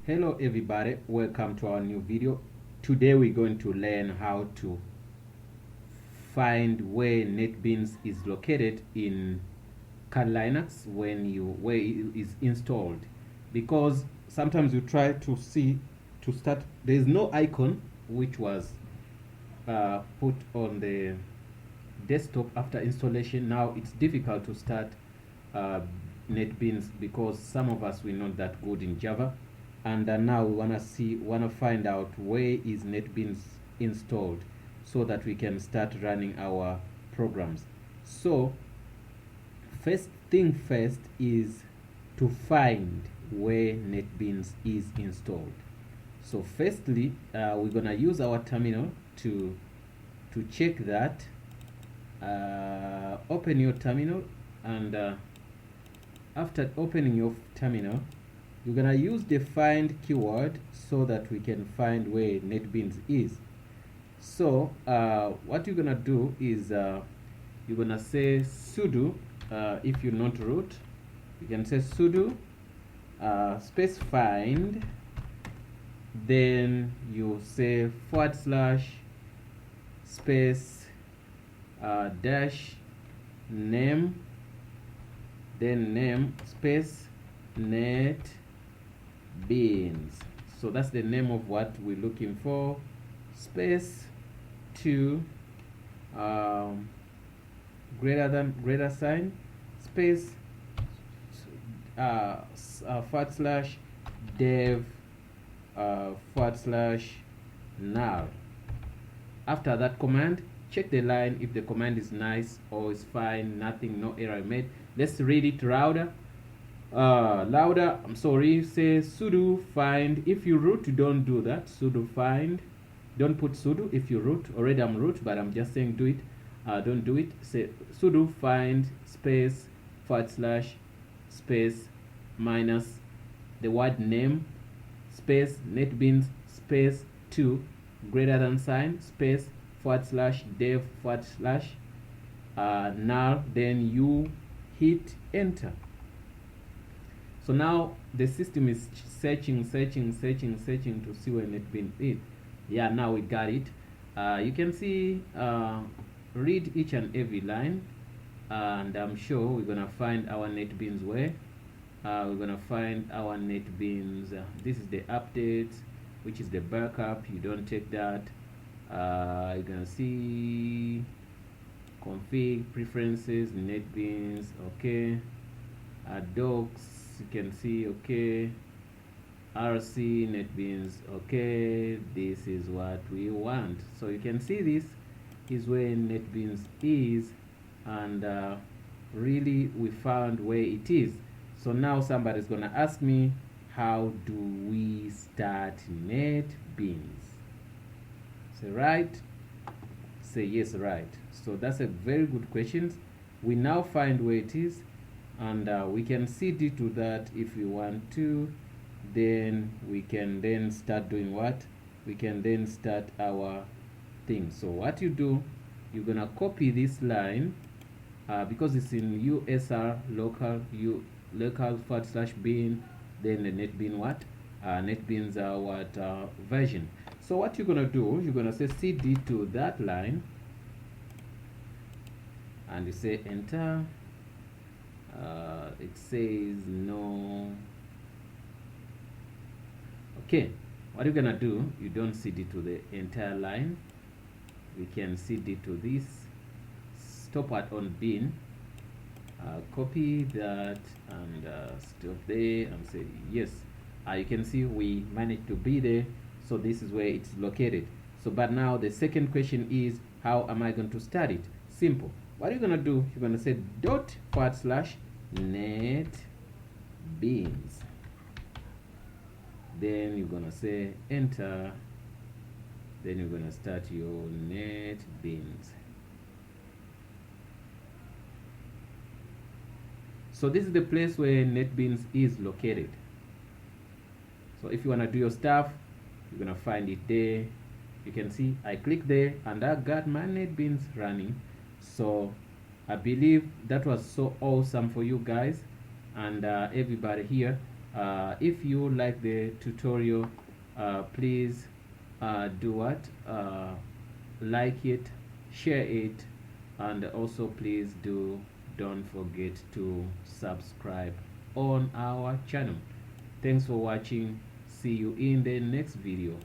Hello everybody, welcome to our new video. Today we're going to learn how to find where NetBeans is located in Kali Linux where it is installed, because sometimes you try to start, there is no icon which was put on the desktop after installation. Now it's difficult to start NetBeans because some of us were not that good in Java, and now we want to find out where is NetBeans installed so that we can start running our programs. So first thing first is to find where NetBeans is installed. So firstly, we're gonna use our terminal to check that. Open your terminal, and after opening your terminal, you're gonna use the find keyword so that we can find where NetBeans is. So what you're gonna do is you're gonna say sudo. If you're not root, you can say sudo space find, then you say / space dash name, then name space NetBeans. So that's the name of what we're looking for, space 2 greater sign space / dev / null. After that command, check the line if the command is nice or is fine, nothing, no error made. Let's read it louder. I'm sorry. Say sudo find. If you root, don't do that. Sudo find. Don't put sudo if you root. Already I'm root, but I'm just saying do it. Don't do it. Say sudo find space / space minus the word name space NetBeans space 2 greater than sign space / dev / null. Then you hit enter. So now the system is searching to see where NetBeans is. Yeah, now we got it. You can see, read each and every line, and I'm sure we're gonna find our NetBeans where. We're gonna find our NetBeans. This is the update, which is the backup. You don't take that. You're gonna see config preferences NetBeans. Okay. Docs, you can see. Okay. RC NetBeans. Okay, this is what we want. So you can see this is where NetBeans is, and really we found where it is. So now somebody's gonna ask me, how do we start NetBeans? Say right, say yes, right. So that's a very good question. We now find where it is, and we can cd to that if we want to. Then we can then start doing what? We can then start our thing. So what you do, you're gonna copy this line because it's in USR local / bin, then the NetBeans what? NetBeans version. So what you're gonna do, you're gonna say cd to that line, and you say enter. It says no. Okay, what you're gonna do, you don't cd to the entire line. We can cd to this, stop at on bin, copy that, and stop there and say yes. You can see we managed to be there. So this is where it's located. So but now the second question is, how am I going to start it? Simple. What you're gonna do, you're gonna say dot / NetBeans. Then you're gonna say enter. Then you're gonna start your NetBeans. So this is the place where NetBeans is located. So if you wanna do your stuff, you're gonna find it there. You can see I click there, and I got my NetBeans running. So I believe that was so awesome for you guys and everybody here. If you like the tutorial, please do what, like it, share it, and also please don't forget to subscribe on our channel. Thanks for watching. See you in the next video.